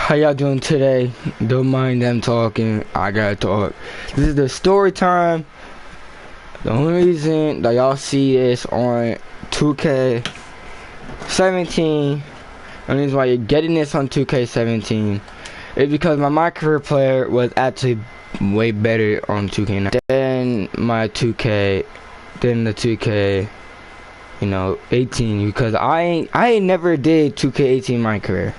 How y'all doing today? Don't mind them talking. I gotta talk. This is the story time. The only reason that y'all see this on 2K17, and the reason why you're getting this on 2K17 is because my career player was actually way better on 2K than my 2K, than the 2K, 18. Because I ain't never did 2K18 my career.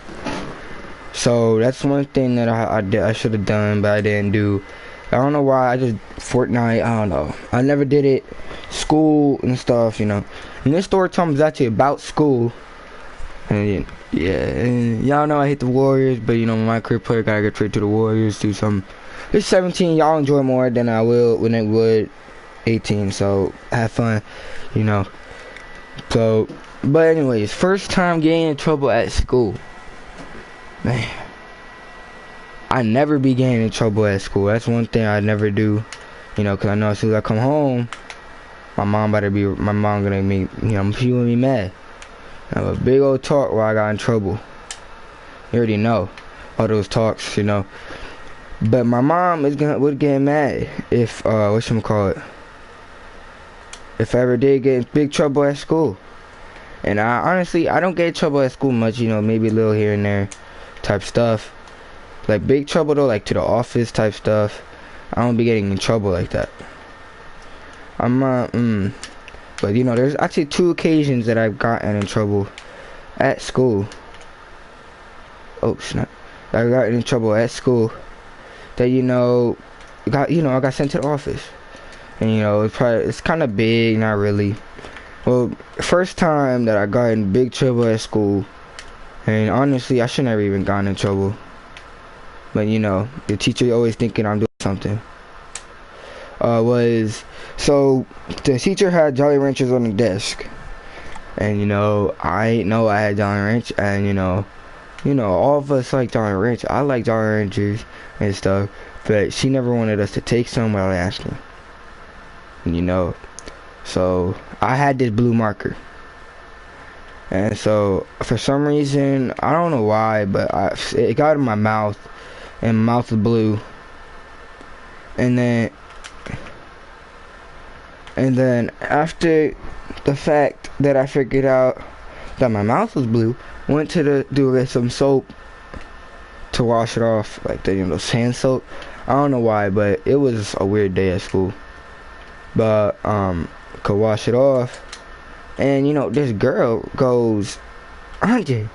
So that's one thing that I should have done, but I didn't do. I don't know why. I just Fortnite. I don't know. I never did it. School and stuff, And this story time is actually about school. And yeah, and y'all know I hate the Warriors, but my career player gotta get traded to the Warriors. Do some. It's 17. Y'all enjoy more than I will when it would 18. So have fun, So, but anyways, first time getting in trouble at school. Man, I never be getting in trouble at school. That's one thing I never do, because I know as soon as I come home, my mom gonna make, she gonna be mad. I have a big old talk where I got in trouble. You already know all those talks, But my mom would get mad if if I ever did get in big trouble at school. And I don't get in trouble at school much, maybe a little here and there type stuff. Like big trouble though, like to the office type stuff, I don't be getting in trouble like that. But there's actually 2 occasions that I've gotten in trouble at school. Oh snap. I got in trouble at school that I got sent to the office. And it's kind of big, not really. Well, first time that I got in big trouble at school, and honestly I should never even gotten in trouble, but the teacher always thinking I'm doing something. So the teacher had Jolly Ranchers on the desk, and I know I had Jolly Ranch, and all of us like Jolly Ranch. I like Jolly Ranchers and stuff, but she never wanted us to take some without asking. And so I had this blue marker, and so for some reason, I don't know why, but it got in my mouth, and my mouth was blue. And then after the fact that I figured out that my mouth was blue, went to get some soap to wash it off, like the sand soap. I don't know why, but it was a weird day at school. But could wash it off, and this girl goes, "Andre,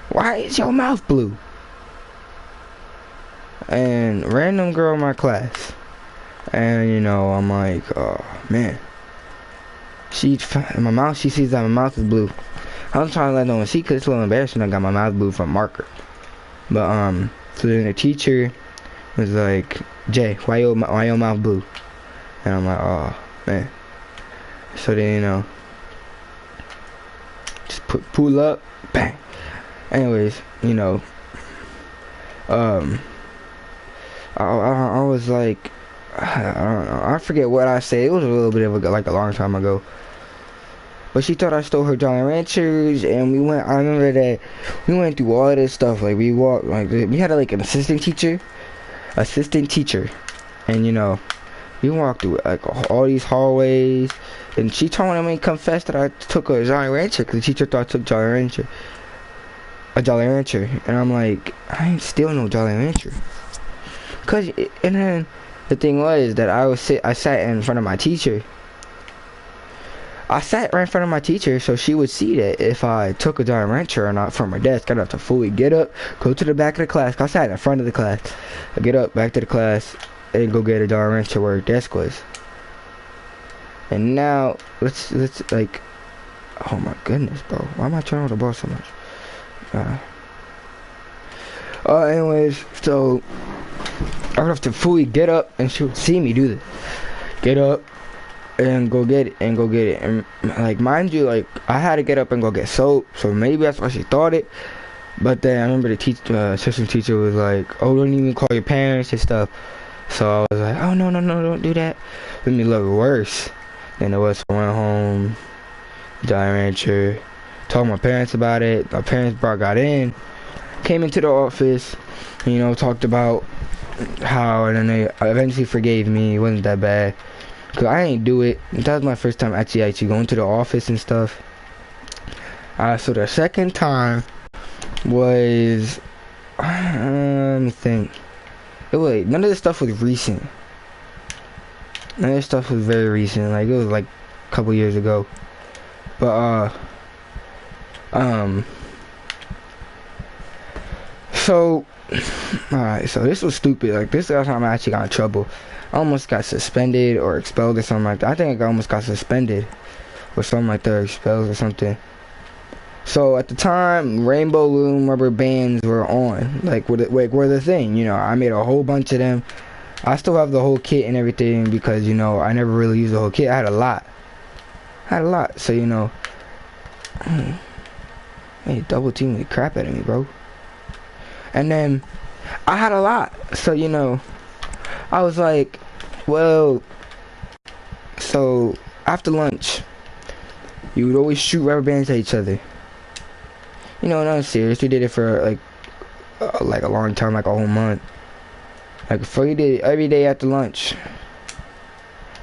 why is your mouth blue?" And random girl in my class, and I'm like, oh man, she sees that my mouth is blue. I was trying to let no one see, cause it's a little embarrassing. I got my mouth blue from marker. But so then the teacher was like, "Jay, why your mouth blue?" And I'm like, oh man. So then just pull up, bang. Anyways, I was like, I don't know, I forget what I said. It was a little bit of a long time ago. But she thought I stole her Jolly Ranchers, and I remember that we went through all this stuff. Like we walked, we had like an assistant teacher, and we walked through all these hallways, and she told me to confess that I took a Jolly Rancher, because the teacher thought I took a Jolly Rancher, and I'm like, I ain't steal no Jolly Rancher. And then the thing was that I sat in front of my teacher. I sat right in front of my teacher, so she would see that if I took a Jolly Rancher or not from her desk. I'd have to fully get up, go to the back of the class. I sat in front of the class. I get up, back to the class, and go get a Jolly Rancher where her desk was. And now let's like, oh my goodness, bro, why am I turning on the ball so much? Anyways, so I would have to fully get up, and she would see me do this. Get up and go get it, and like, mind you, like, I had to get up and go get soap, so maybe that's why she thought it. But then I remember the assistant teacher was like, "Oh, don't even call your parents and stuff." So I was like, "Oh no, don't do that." Made me look worse than it was. I went home, Jolly Rancher, told my parents about it. My parents got in, came into the office, you know, talked about how, and then they eventually forgave me. It wasn't that bad. Cause I ain't do it. That was my first time actually going to the office and stuff. So the second time was, let me think. It was, none of this stuff was recent. None of this stuff was very recent. Like, it was like a couple years ago. But so alright, so this was stupid. Like, this last time I actually got in trouble. I almost got suspended or expelled or something like that. I think I almost got suspended or something like that, or expelled or something. So at the time, rainbow loom rubber bands were on, like were the thing. You know, I made a whole bunch of them. I still have the whole kit and everything because, you know, I never really used the whole kit. I had a lot. So, you know, hey, double team the crap out of me, bro. And then I had a lot. So, you know, I was like, well, so after lunch, you would always shoot rubber bands at each other. You know, no, I'm serious. We did it for like a long time, like a whole month. Like, before you did it every day after lunch.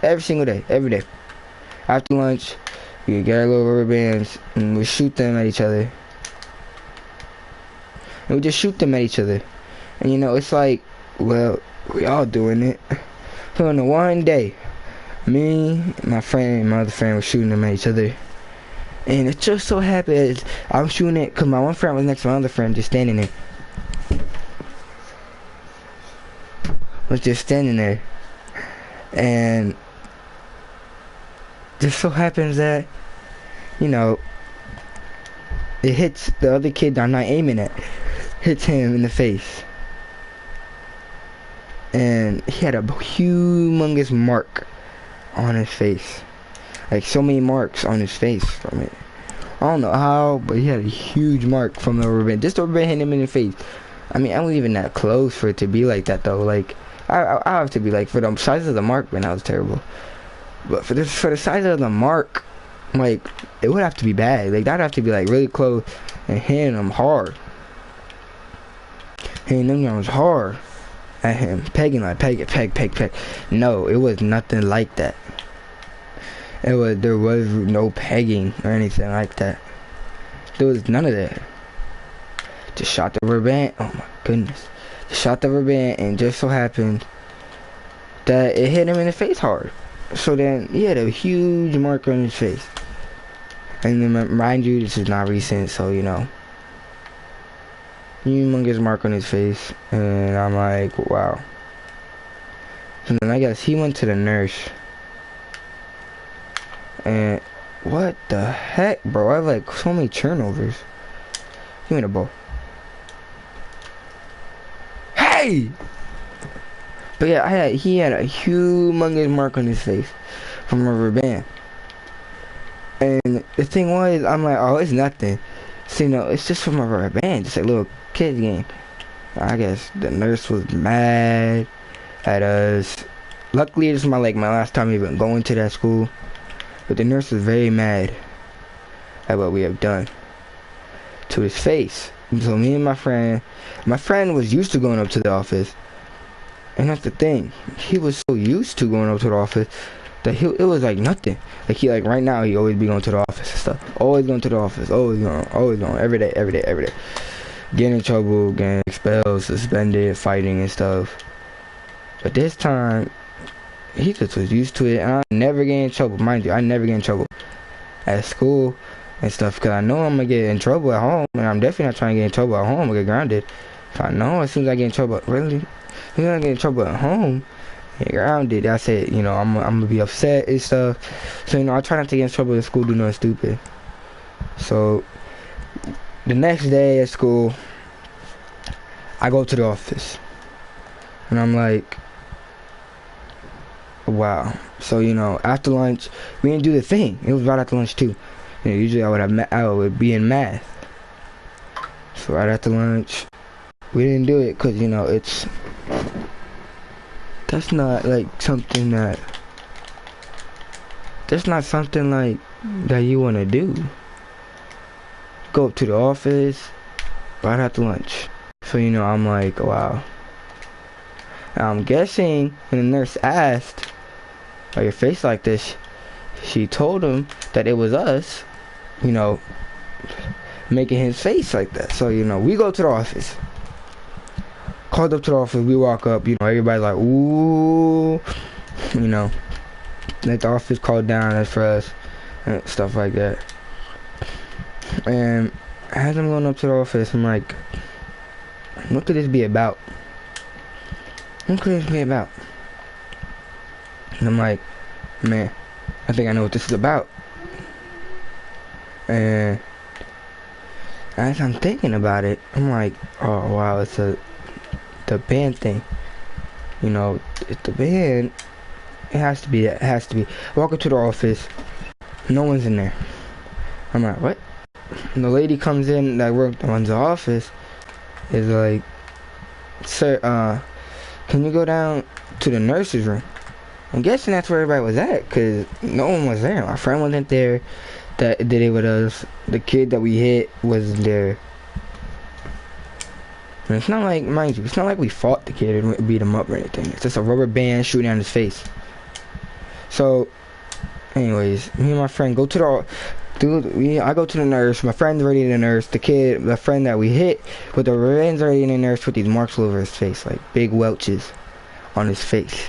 Every single day, every day. After lunch, we would get our little rubber bands and we'd shoot them at each other. And we just shoot them at each other. And, you know, it's like, well, we all doing it. So on the one day, me, my friend, and my other friend were shooting them at each other. And it just so happened I'm shooting it because my one friend was next to my other friend just standing there. Was just standing there. And just so happens that, you know, it hits the other kid I'm not aiming at. Hits him in the face. And he had a humongous mark on his face. Like, so many marks on his face from it. I don't know how, but he had a huge mark from the rubber band. Just the rubber band hit him in the face. I mean, I wasn't even that close for it to be like that, though. Like, I have to be like, for the size of the mark, man, that was terrible. But for the size of the mark, like, it would have to be bad. Like, that'd have to be, like, really close and hitting him hard. Hitting them guys hard at him. Pegging, like, peg. No, it was nothing like that. There was no pegging or anything like that. There was none of that. Just shot the rubber band. Oh my goodness. Just shot the rubber band, and just so happened that it hit him in the face hard. So then he had a huge mark on his face. And then, mind you, this is not recent, so, you know, humongous mark on his face. And I'm like, wow. And then I guess he went to the nurse. And what the heck, bro? I have like so many turnovers. Give me the ball. Hey! But yeah, he had a humongous mark on his face from a rubber band. And the thing was, I'm like, oh, it's nothing. So, you know, it's just from a rubber band, just a little kid's game. I guess the nurse was mad at us. Luckily, this is my last time even going to that school. But the nurse was very mad at what we have done to his face. So me and my friend was used to going up to the office. And that's the thing. He was so used to going up to the office that it was like nothing. Like, right now, he always be going to the office and stuff. Always going to the office. Always going. Every day. Getting in trouble, getting expelled, suspended, fighting and stuff. But this time, he just was used to it, and I never get in trouble. Mind you, I never get in trouble at school and stuff, because I know I'm going to get in trouble at home, and I'm definitely not trying to get in trouble at home or get grounded. If I know as soon as I get in trouble, really? As soon as I get in trouble at home, get grounded, that's it. You know, I'm going to be upset and stuff. So, you know, I try not to get in trouble at school, do nothing stupid. So, the next day at school, I go to the office, and I'm like, wow. So, you know, after lunch, we didn't do the thing. It was right after lunch too. You know, usually I would be in math. So right after lunch, we didn't do it because, you know, that's not something that you want to do. Go up to the office right after lunch. So, you know, I'm like, wow. I'm guessing when the nurse asked, why your face like this, she told him that it was us, you know, making his face like that. So, you know, we go to the office. Called up to the office, we walk up, you know, everybody's like, ooh, you know, like the office called down as for us, and stuff like that. And as I'm going up to the office, I'm like, what could this be about? What could this be about? And I'm like, man, I think I know what this is about. And as I'm thinking about it, I'm like, oh wow, it's the band thing. You know, it's the band. It has to be. It has to be. Walk up to the office. No one's in there. I'm like, what? And the lady comes in that runs the office. Is like, sir, can you go down to the nurse's room? I'm guessing that's where everybody was at, cause no one was there. My friend wasn't there. That did it with us. The kid that we hit was there. And it's not like, mind you, it's not like we fought the kid and beat him up or anything. It's just a rubber band shooting down his face. So, anyways, me and my friend go to I go to the nurse. My friend's already in the nurse. The friend that we hit, but the friend's already in the nurse with these marks all over his face, like big welches on his face,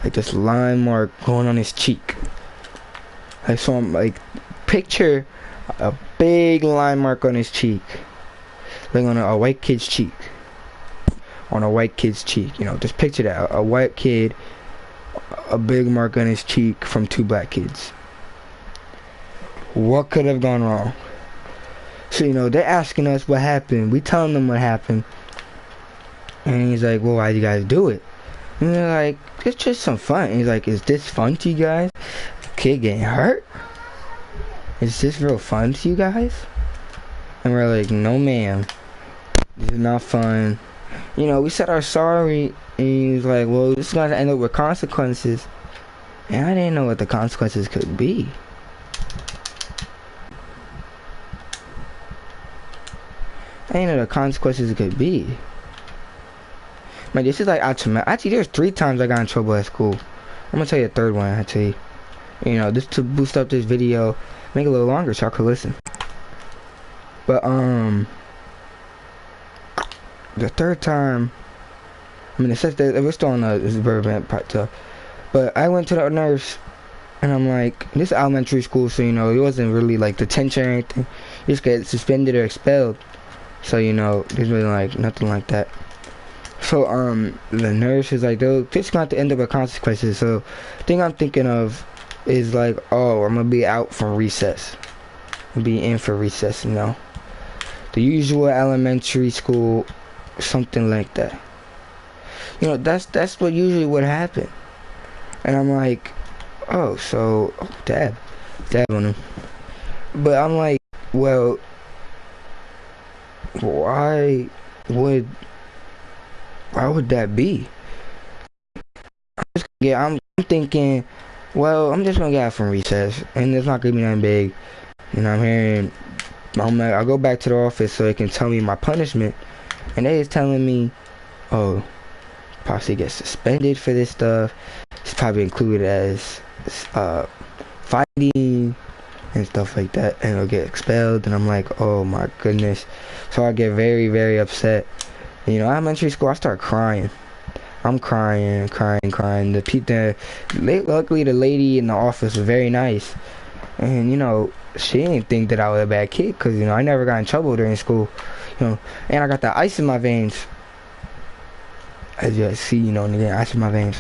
like this line mark going on his cheek. I saw him, like, picture a big line mark on his cheek, like on a white kid's cheek. On a white kid's cheek, you know, just picture that, a white kid, a big mark on his cheek from two black kids. What could have gone wrong? So, you know, they're asking us what happened. We telling them what happened. And he's like, well, why'd you guys do it? And they're like, it's just some fun. And he's like, is this fun to you guys? Kid getting hurt? Is this real fun to you guys? And we're like, no ma'am, this is not fun. You know, we said our sorry, and he was like, well, this is gonna end up with consequences. And I didn't know what the consequences could be. I didn't know the consequences could be. Man, this is like actually there's 3 times I got in trouble at school. I'm gonna tell you a third one, actually. You know, just to boost up this video, make it a little longer so y'all could listen. But the third time, I mean, it says that we're still on the verb part 2. But I went to the nurse, and I'm like, this is elementary school, so you know, it wasn't really like detention or anything. You just get suspended or expelled. So you know, there's really like nothing like that. So the nurse is like, this is going to end up with consequences. So the thing I'm thinking of is like, oh, I'm gonna be out for recess. I'll be in for recess, you know, the usual elementary school, something like that. You know, that's what usually would happen. And I'm like, oh, so dab on him. But I'm like, well, why would that be? I'm thinking, well, I'm just gonna get out from recess, and it's not gonna be nothing big. You know, I'm like, I'll go back to the office so they can tell me my punishment, and they is telling me, oh, possibly get suspended for this stuff. It's probably included as fighting and stuff like that, and I'll get expelled. And I'm like, oh my goodness. So I get very, very upset. You know, elementary school, I start crying. I'm crying. Luckily the lady in the office was very nice, and you know, she didn't think that I was a bad kid, cause you know, I never got in trouble during school, you know, and I got the ice in my veins, as you see, you know, and ice in my veins.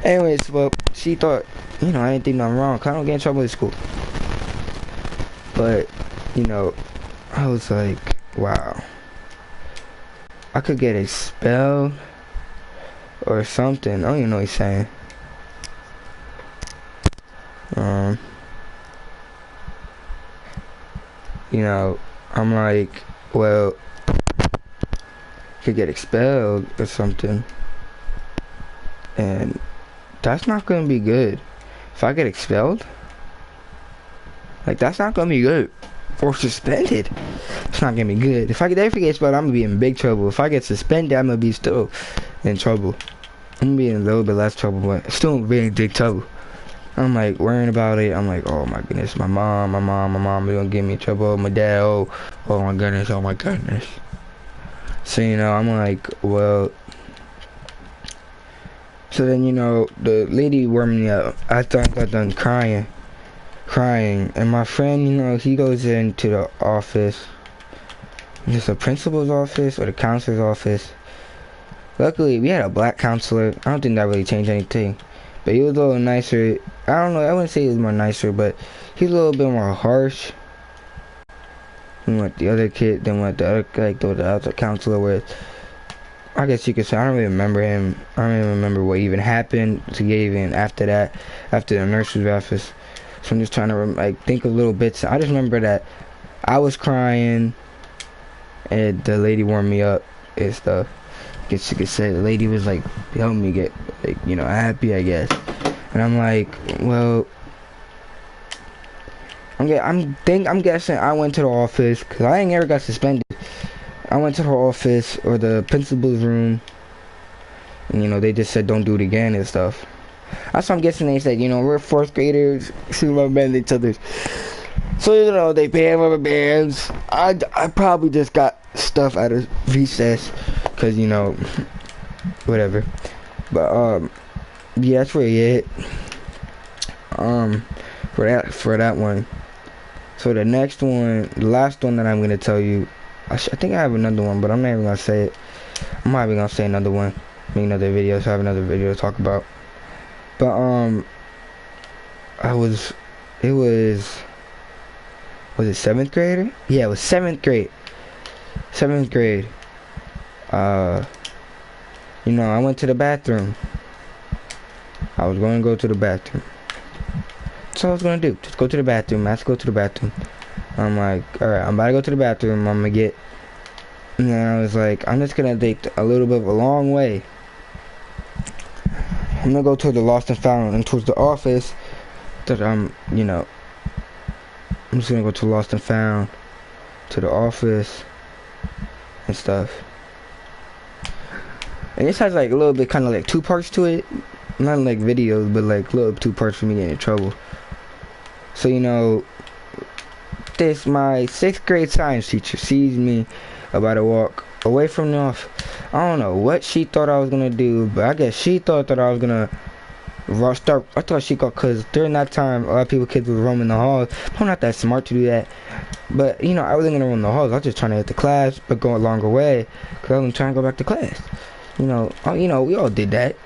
Anyways, well, she thought, you know, I didn't think nothing wrong, cause I don't get in trouble in school. But you know, I was like, wow, I could get expelled or something. I don't even know what he's saying. You know, I'm like, well, could get expelled or something, and that's not gonna be good. If I get expelled, like, that's not gonna be good, or suspended. it's not gonna be good. If I get expelled, I'm gonna be in big trouble. If I get suspended, I'm gonna be still in trouble. I'm gonna be in a little bit less trouble, but still in really big trouble. I'm like worrying about it. I'm like, oh my goodness, my mom are gonna get me in trouble. My dad, oh my goodness, oh my goodness. So you know, I'm like, well. So then you know, the lady warmed me up. I thought I got done crying, and my friend, you know, he goes into the office. It's the principal's office or the counselor's office. Luckily, we had a black counselor. I don't think that really changed anything. But he was a little nicer. I don't know, I wouldn't say he was more nicer, but he was a little bit more harsh than what the other kid, than what the other counselor was. I guess you could say, I don't really remember him. I don't even remember what even happened to Gavin after that, after the nurse's office. So I'm just trying to like think of little bits. I just remember that I was crying, and the lady warmed me up and stuff. I guess you could say the lady was like helping me get like, you know, happy, I guess. And I'm like, well, I'm guessing I went to the office because I ain't ever got suspended. I went to her office or the principal's room, and you know, they just said don't do it again and stuff. That's what I'm guessing. They said, you know, we're fourth graders, shoot rubber bands each other. So you know, they ban rubber bands. I probably just got stuff out of recess, cause you know, whatever. But yeah, that's really it. For that one. So the next one, the last one that I'm gonna tell you. I think I have another one, but I'm not even gonna say it. I'm not even gonna say another one. Make another video, so I have another video to talk about. But was it 7th grade? Yeah, it was 7th grade. 7th grade. You know, I went to the bathroom. I was going to go to the bathroom. That's all I was gonna do. Just go to the bathroom. I have to go to the bathroom. I'm like, alright, I'm about to go to the bathroom. I'm gonna get. And then I was like, I'm just gonna take a little bit of a long way. I'm gonna go to the lost and found and towards the office. That you know, I'm just gonna go to lost and found, to the office, and stuff. And this has like a little bit, kind of like 2 parts to it. Not like videos, but like little 2 parts for me getting in trouble. So you know. My 6th grade science teacher sees me about to walk away from the office. I don't know what she thought I was gonna do, but I guess she thought that I was gonna start. I thought she got, cause during that time a lot of kids were roaming the halls. I'm not that smart to do that, but you know, I wasn't gonna roam the halls. I was just trying to hit the class, but go a longer way, cause I was trying to go back to class. You know, we all did that.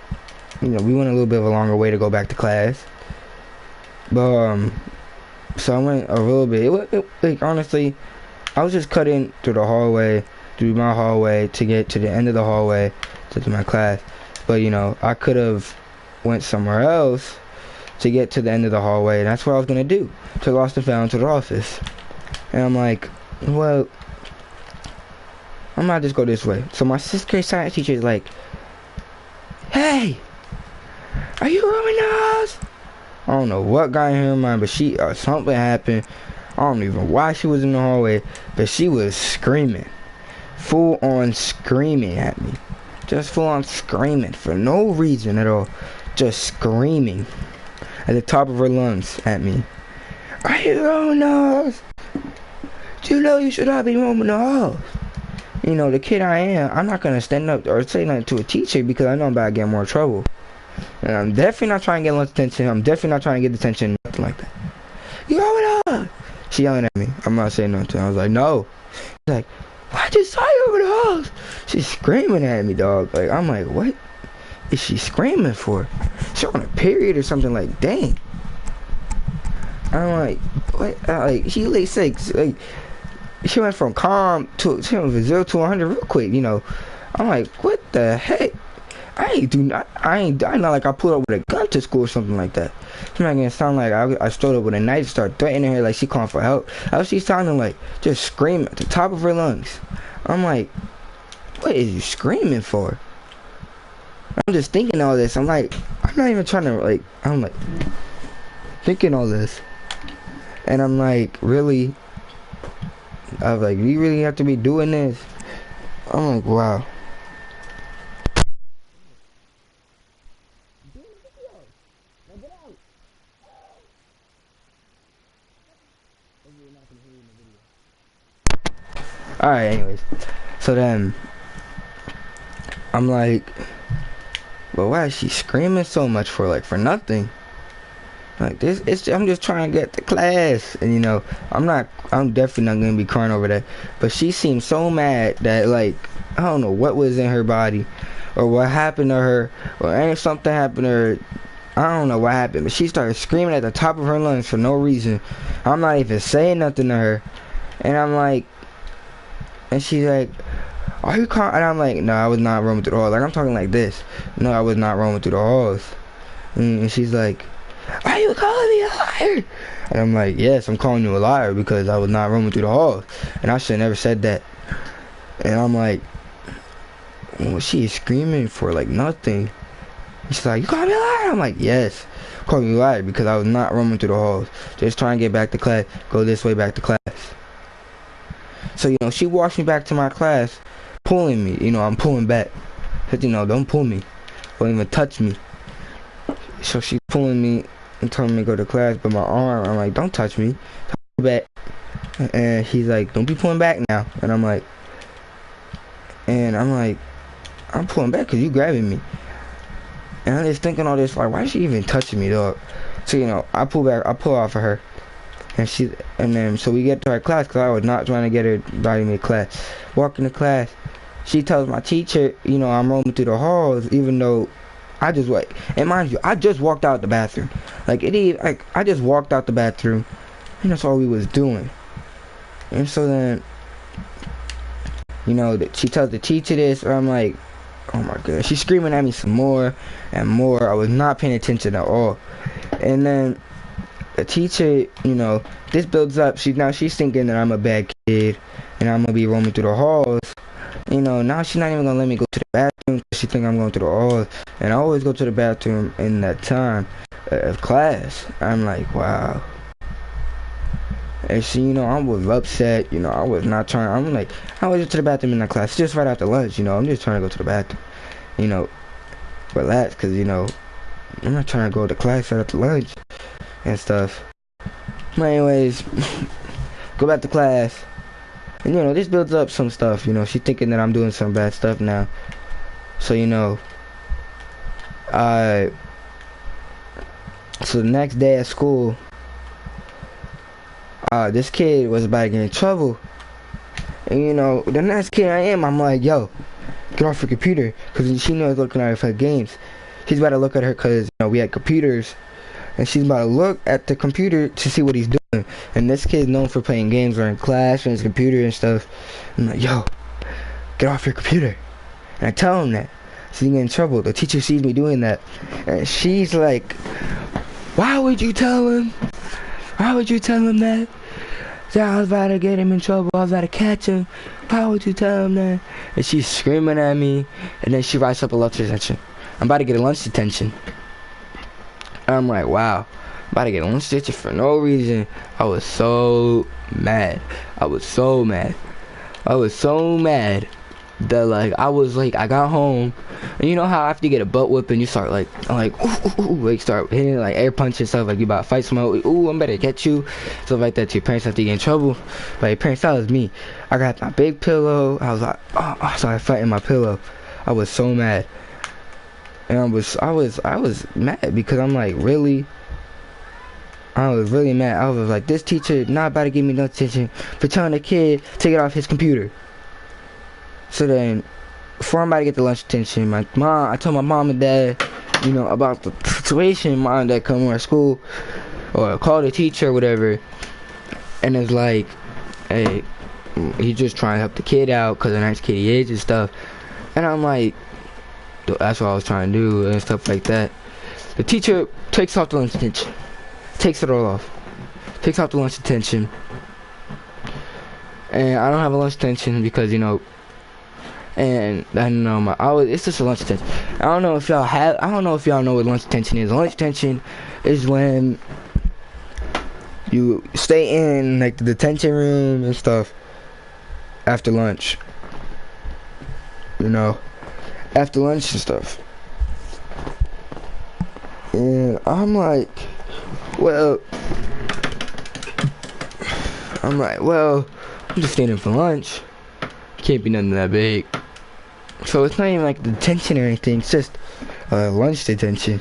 You know, we went a little bit of a longer way to go back to class, but so I went a little bit. Like honestly, I was just cutting through the hallway, through my hallway to get to the end of the hallway to my class. But you know, I could have went somewhere else to get to the end of the hallway, and that's what I was gonna do. To lost and found to the office. And I'm like, well, I might just go this way. So my 6th grade science teacher is like, hey, are you rooming the house? I don't know what got in her mind, but something happened. I don't even know why she was in the hallway, but she was screaming. Full on screaming at me. Just full on screaming for no reason at all. Just screaming at the top of her lungs at me. Are you roaming the house? Do you know you should not be roaming the house? You know, the kid I am, I'm not going to stand up or say nothing to a teacher because I know I'm about to get more trouble. And I'm definitely not trying to get attention. I'm definitely not trying to get attention. Nothing like that. You rolling up? She yelling at me. I'm not saying nothing. I was like, no. She's like, I just saw you over the house. She's screaming at me, dog. Like, I'm like, what is she screaming for? She on a period or something? Like, dang. I'm like, what? Like, she like 6. Like, she went from calm to 0 to 100 real quick. You know. I'm like, what the heck? I not like I pulled up with a gun to school or something like that. It's not gonna sound like I strode up with a knife, start threatening her like she calling for help. I was she sounding like just screaming at the top of her lungs. I'm like, what is you screaming for? I'm just thinking all this. I'm like, I'm not even trying to like. I'm like thinking all this, and I'm like, really? I was like, you really have to be doing this? I'm like, wow. Alright, anyways. So then, I'm like, but why is she screaming so much for, like, for nothing? Like, I'm just trying to get to class. And, you know, I'm definitely not gonna be crying over that. But she seemed so mad that, like, I don't know what was in her body, or what happened to her, or something happened to her. I don't know what happened, but she started screaming at the top of her lungs for no reason. I'm not even saying nothing to her. And I'm like, and she's like, are you calm? And I'm like, no, I was not roaming through the halls. Like, I'm talking like this. No, I was not roaming through the halls. And she's like, are you calling me a liar? And I'm like, yes, I'm calling you a liar because I was not roaming through the halls. And I should have never said that. And I'm like, well, she is screaming for, like, nothing. She's like, you call me a liar? I'm like, yes, I'm calling you a liar because I was not roaming through the halls. Just trying to get back to class. Go this way back to class. So, you know, she walks me back to my class, pulling me. You know, I'm pulling back. Said, you know, don't pull me. Don't even touch me. So she's pulling me and telling me to go to class, but my arm, I'm like, don't touch me. Pull back. And he's like, don't be pulling back now. And I'm like, I'm pulling back because you grabbing me. And I'm just thinking all this, like, why is she even touching me, dog? So, you know, I pull off of her. And then, so we get to our class, because I was not trying to get her inviting me to class. Walking to class, she tells my teacher, you know, I'm roaming through the halls, even though I just, like, and mind you, I just walked out the bathroom. I just walked out the bathroom, and that's all we was doing. And so then, you know, she tells the teacher this, and I'm like, oh my god. She's screaming at me some more and more. I was not paying attention at all. And then the teacher, you know, this builds up. She's thinking that I'm a bad kid and I'm gonna be roaming through the halls. You know, now she's not even gonna let me go to the bathroom. She think I'm going through the halls, and I always go to the bathroom in that time of class. I'm like, wow. And she, you know, I was upset. You know, I was not trying. I'm like, I was just to the bathroom in that class, just right after lunch. You know, I'm just trying to go to the bathroom. You know, relax, cause you know, I'm not trying to go to class right after lunch and stuff. But anyways, go back to class. And you know, this builds up some stuff. You know, she's thinking that I'm doing some bad stuff now. So you know, so the next day at school, this kid was about to get in trouble. And you know, the next kid I'm like, yo, get off your computer, because she knows looking at her games. She's about to look at her because, you know, we had computers, and she's about to look at the computer to see what he's doing. And this kid's known for playing games or in class on his computer and stuff. I'm like, yo, get off your computer. And I tell him that. So he get in trouble. The teacher sees me doing that, and she's like, why would you tell him? Why would you tell him that? Yeah, I was about to get him in trouble. I was about to catch him. Why would you tell him that? And she's screaming at me, and then she writes up a lunch detention. I'm about to get a lunch detention. I'm like, wow, I'm about to get a lunch detention for no reason. I was so mad. I was so mad that, like, I got home, and you know how after you get a butt whipping, you start like start hitting like air punch and stuff, like you about to fight someone. Ooh, I'm better catch you, stuff like that to your parents after you get in trouble. But your parents, that was me. I got my big pillow. I was like, I started fighting my pillow. I was so mad, and I was mad because I'm like, really. I was really mad. I was like, this teacher not about to give me no attention for telling a kid to get off his computer. So then, before I'm about to get the lunch detention, I told my mom and dad, you know, about the situation. Mom and dad come to our school, or call the teacher or whatever, and it's like, hey, he's just trying to help the kid out because of the nice kid he is and stuff. And I'm like, that's what I was trying to do and stuff like that. The teacher takes off the lunch detention. Takes it all off. Takes off the lunch detention. And I don't have a lunch detention because, you know, and I don't know, it's just a lunch detention. I don't know if y'all know what lunch detention is. Lunch detention is when you stay in like the detention room and stuff after lunch. You know, after lunch and stuff. And I'm like, well, I'm just staying in for lunch. Can't be nothing that big. So it's not even like detention or anything. It's just lunch detention.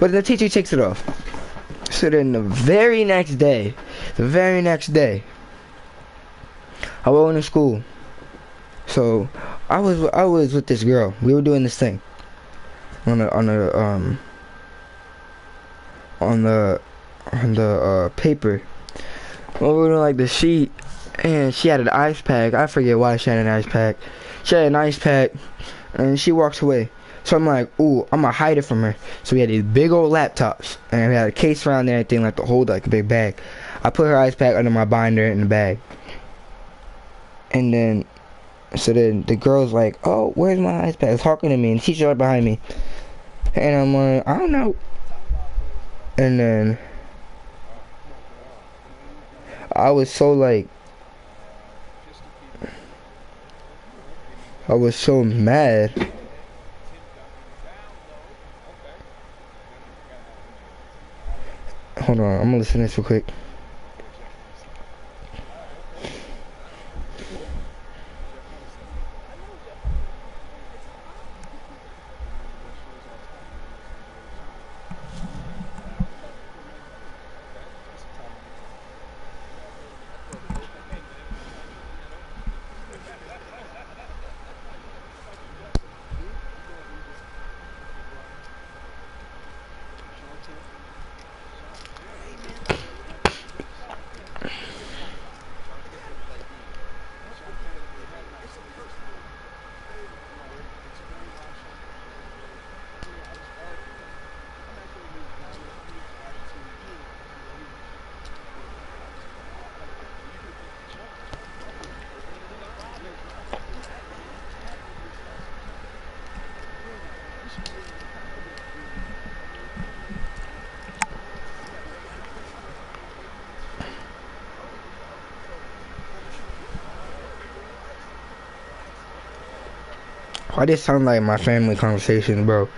But the teacher takes it off. So then the very next day, I went to school. So I was with this girl. We were doing this thing on the paper. Well, we were doing like the sheet, and she had an ice pack. I forget why she had an ice pack. She had an ice pack, and she walks away. So I'm like, ooh, I'm gonna hide it from her. So we had these big old laptops, and we had a case around there and everything, like to hold like a big bag. I put her ice pack under my binder in the bag. And then, so then the girl's like, oh, where's my ice pack? Talking to me, and the teacher right behind me. And I'm like, I don't know. And then, I was so mad. Hold on, I'm gonna listen to this real quick. Why this sound like my family conversation, bro?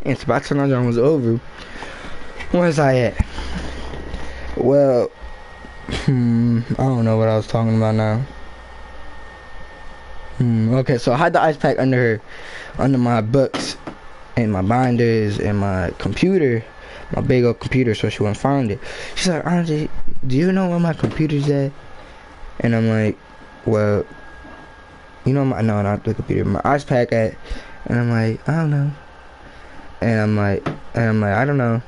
And so by the time that was over, where was I at? Well, I don't know what I was talking about now. Okay, so I had the ice pack under my books and my binders and my computer, my big old computer, so she wouldn't find it. She's like, Andre, do you know where my computer's at? And I'm like, well, you know, no, not the computer, my ice pack at. And I'm like, I don't know. And I'm like, I don't know.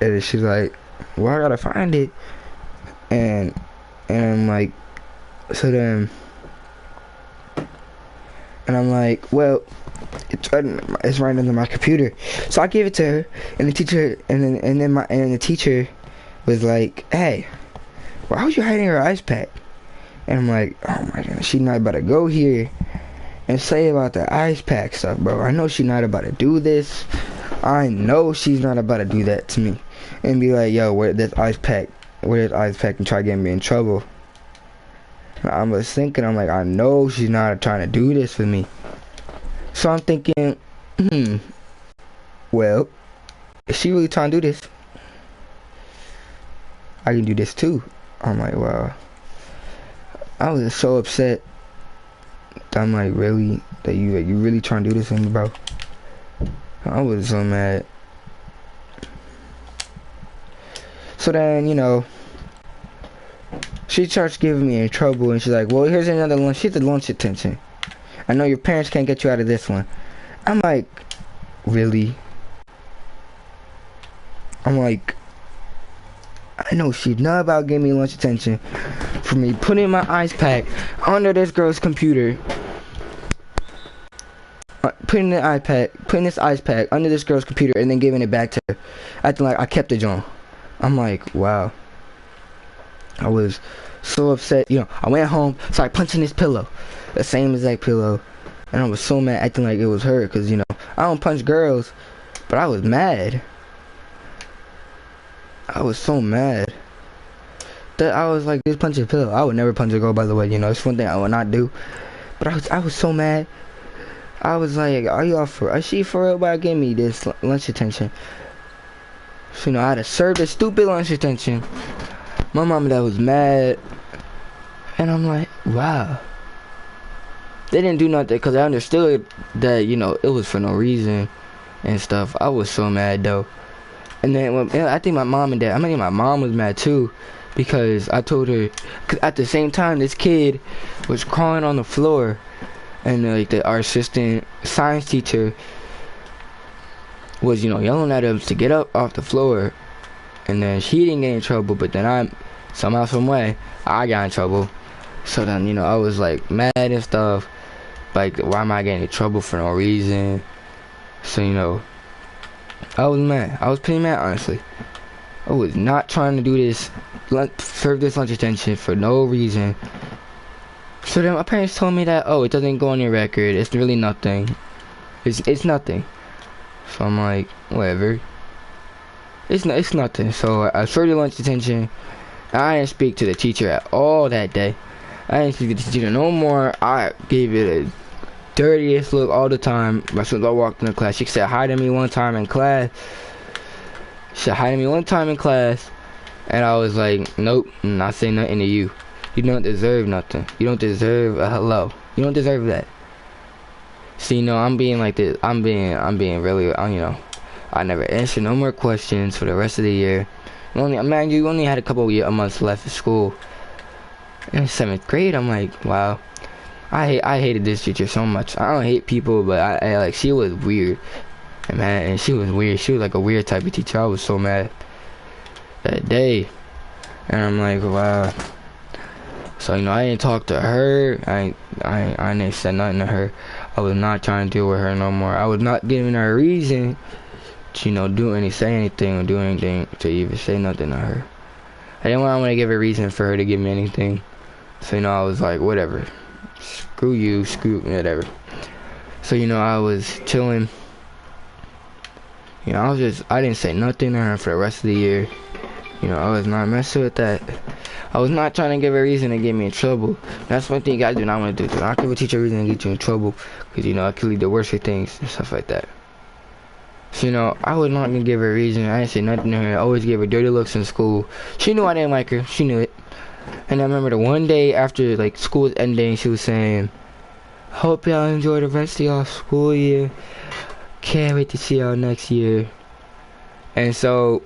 And she's like, well, I gotta find it. And I'm like, so then, and I'm like, well, it's right under my computer. So I gave it to her, and the teacher, and then the teacher was like, hey, why was you hiding her ice pack? And I'm like, oh my god, she's not about to go here and say about the ice pack stuff, bro. I know she's not about to do this. I know she's not about to do that to me and be like, yo, where this ice pack and try to get me in trouble. I was thinking, I'm like, I know she's not trying to do this for me. So I'm thinking, well, if she really trying to do this, I can do this too. I'm like, wow. I was so upset. I'm like, really? That you really trying to do this to me, bro? I was so mad. So then, you know, she starts giving me in trouble, and she's like, well, here's another lunch. She's the lunch attention. I know your parents can't get you out of this one. I'm like, really? I'm like, I know she's not about giving me lunch attention for me putting my ice pack under this girl's computer. Putting this ice pack under this girl's computer and then giving it back to her, acting like I kept it on. I'm like, wow. I was so upset. You know, I went home, started punching this pillow, the same exact pillow, and I was so mad, acting like it was her, because, you know, I don't punch girls, but I was mad. I was so mad that I was like, just punch a pillow. I would never punch a girl, by the way. You know, it's one thing I would not do. But I was so mad. I was like, is she for real about giving me this lunch attention? So, you know, I had to serve this stupid lunch attention. My mom that was mad. And I'm like, wow. They didn't do nothing because I understood that, you know, it was for no reason and stuff. I was so mad though. And then I think my mom was mad too, because I told her, cause at the same time this kid was crawling on the floor, and like our assistant science teacher was, you know, yelling at him to get up off the floor, and then she didn't get in trouble, but then somehow, some way, I got in trouble. So then, you know, I was like mad and stuff, like, why am I getting in trouble for no reason? So, you know, I was mad. I was pretty mad, honestly. I was not trying to do this, serve this lunch attention for no reason. So then my parents told me that, oh, it doesn't go on your record. It's really nothing. It's nothing. So I'm like, whatever. It's nothing. So I served the lunch attention. I didn't speak to the teacher at all that day. I didn't speak to the teacher no more. I gave it a dirtiest look all the time. As soon as I walked into class, she said hi to me one time in class. And I was like, nope, I'm not saying nothing to you. You don't deserve nothing. You don't deserve a hello. You don't deserve that. See, you know, I'm being like this. I'm being really, you know, I never answered no more questions for the rest of the year. You only had a couple of months left of school. In 7th grade, I'm like, wow. I hated this teacher so much. I don't hate people, but I like, she was weird. And she was weird. She was like a weird type of teacher. I was so mad that day. And I'm like, wow. So, you know, I didn't talk to her. I didn't say nothing to her. I was not trying to deal with her no more. I was not giving her a reason to, you know, say anything or do anything to even say nothing to her. I didn't want to give a reason for her to give me anything. So, you know, I was like, whatever. Screw you, whatever. So, you know, I was chilling. You know, I didn't say nothing to her for the rest of the year. You know, I was not messing with that. I was not trying to give her a reason to get me in trouble. That's one thing you guys do not want to do. Do not give a teacher a reason to get you in trouble, because, you know, it could lead to worse things and stuff like that. So, you know, I was not going to give her a reason. I didn't say nothing to her. I always gave her dirty looks in school. She knew I didn't like her. She knew it. And I remember the one day after, like, school was ending, she was saying, hope y'all enjoy the rest of y'all school year. Can't wait to see y'all next year. And so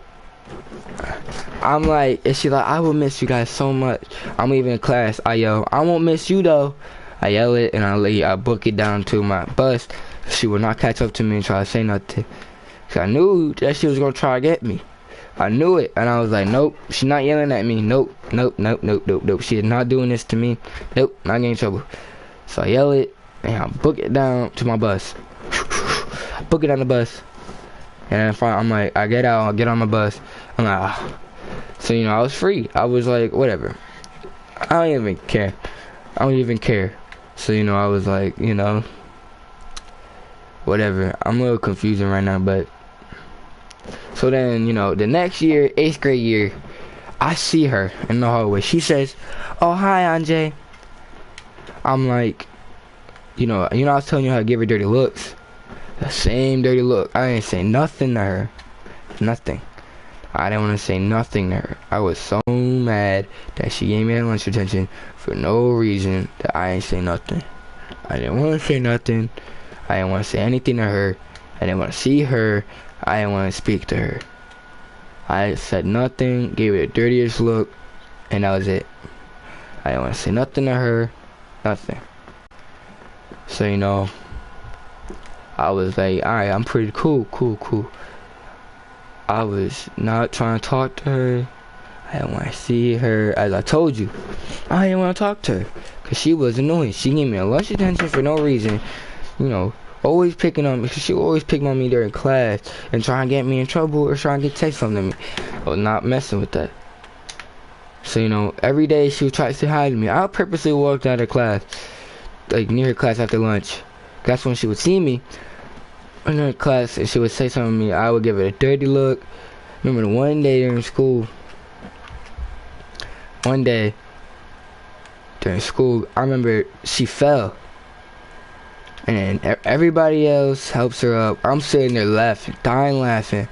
I'm like, and she's like, I will miss you guys so much. I'm leaving class. I yell, I won't miss you though. I yell it, and I book it down to my bus. She will not catch up to me and try to say nothing. Cause I knew that she was gonna try to get me. I knew it, and I was like, nope, she's not yelling at me. Nope. She is not doing this to me. Nope, not getting in trouble. So I yell it, and I book it down to my bus. I book it on the bus, and I'm like, I get out, I get on my bus. I'm like, ah. So, you know, I was free. I was like, whatever. I don't even care. So, you know, I was like, you know, whatever. I'm a little confusing right now, but. So then, you know, the next year, 8th grade year, I see her in the hallway. She says, oh, hi, Anjay. I'm like, I was telling you how to give her dirty looks. The same dirty look. I didn't say nothing to her. Nothing. I didn't want to say nothing to her. I was so mad that she gave me that lunch detention for no reason that I didn't say nothing. I didn't want to say nothing. I didn't want to say anything to her. I didn't want to see her. I didn't want to speak to her. I said nothing, gave her the dirtiest look, and that was it. I didn't want to say nothing to her. Nothing. So, I was like, alright, I'm pretty cool. I was not trying to talk to her. I didn't want to see her. As I told you, I didn't want to talk to her because she was annoying. She gave me a lunch attention for no reason. Always picking on me. She always picking on me during class and trying to get me in trouble or trying to take something to me. I was not messing with that. So, every day she would try to say hi to me. I purposely walked out of class, like near her class after lunch. That's when she would see me in her class and she would say something to me. I would give her a dirty look. Remember the one day during school, I remember she fell. And everybody else helps her up. I'm sitting there laughing, dying laughing.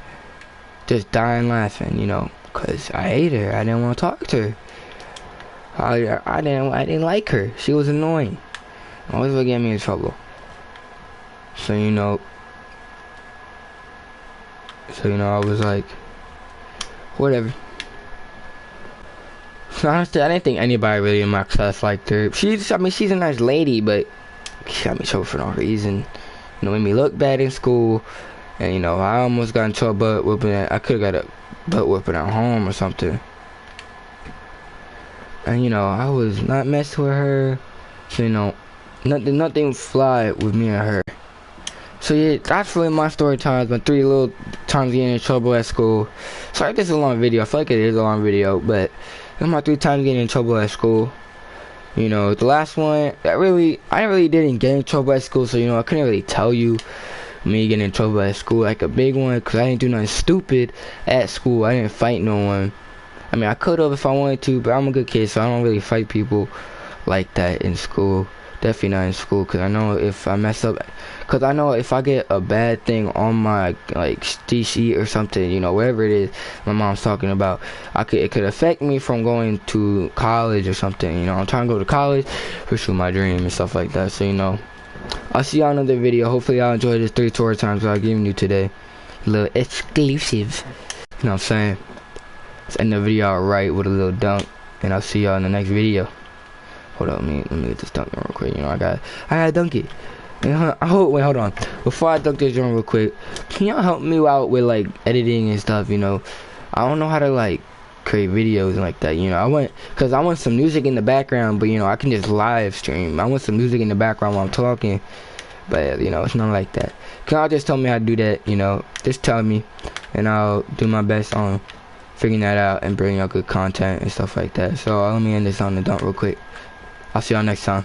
Just dying laughing, because I hate her. I didn't want to talk to her. I didn't like her. She was annoying. Always would get me in trouble. So, I was like, whatever. So honestly, I didn't think anybody really in my class liked her. She's a nice lady, but she got me in trouble for no reason. Made me look bad in school. And, I almost got into a butt whooping. I could have got a butt whooping at home or something. And, I was not messing with her. So, nothing fly with me and her. So, yeah, that's really my story times. My 3 little times getting in trouble at school. Sorry if this is a long video. I feel like it is a long video. But it's my 3 times getting in trouble at school. The last one, I really didn't get in trouble at school, so, I couldn't really tell you me getting in trouble at school, like a big one, because I didn't do nothing stupid at school. I didn't fight no one. I mean, I could have if I wanted to, but I'm a good kid, so I don't really fight people like that in school. Definitely not in school, because I know if I mess up, because I know if I get a bad thing on my, sheet or something, whatever it is my mom's talking about, it could affect me from going to college or something, I'm trying to go to college, pursue my dream and stuff like that, so, I'll see y'all in another video. Hopefully y'all enjoyed this 3 tour times I've given you today. A little exclusive. You know what I'm saying? Let's end the video out right with a little dunk, and I'll see y'all in the next video. Hold on, let me get this dunk real quick. I gotta dunk it. Wait, hold on. Before I dunk this joint real quick, can y'all help me out with editing and stuff? I don't know how to create videos and like that. I want some music in the background, but I can just live stream. I want some music in the background while I'm talking, but it's not like that. Can y'all just tell me how to do that? Just tell me, and I'll do my best on figuring that out and bringing out good content and stuff like that. So let me end this on the dunk real quick. I'll see y'all next time.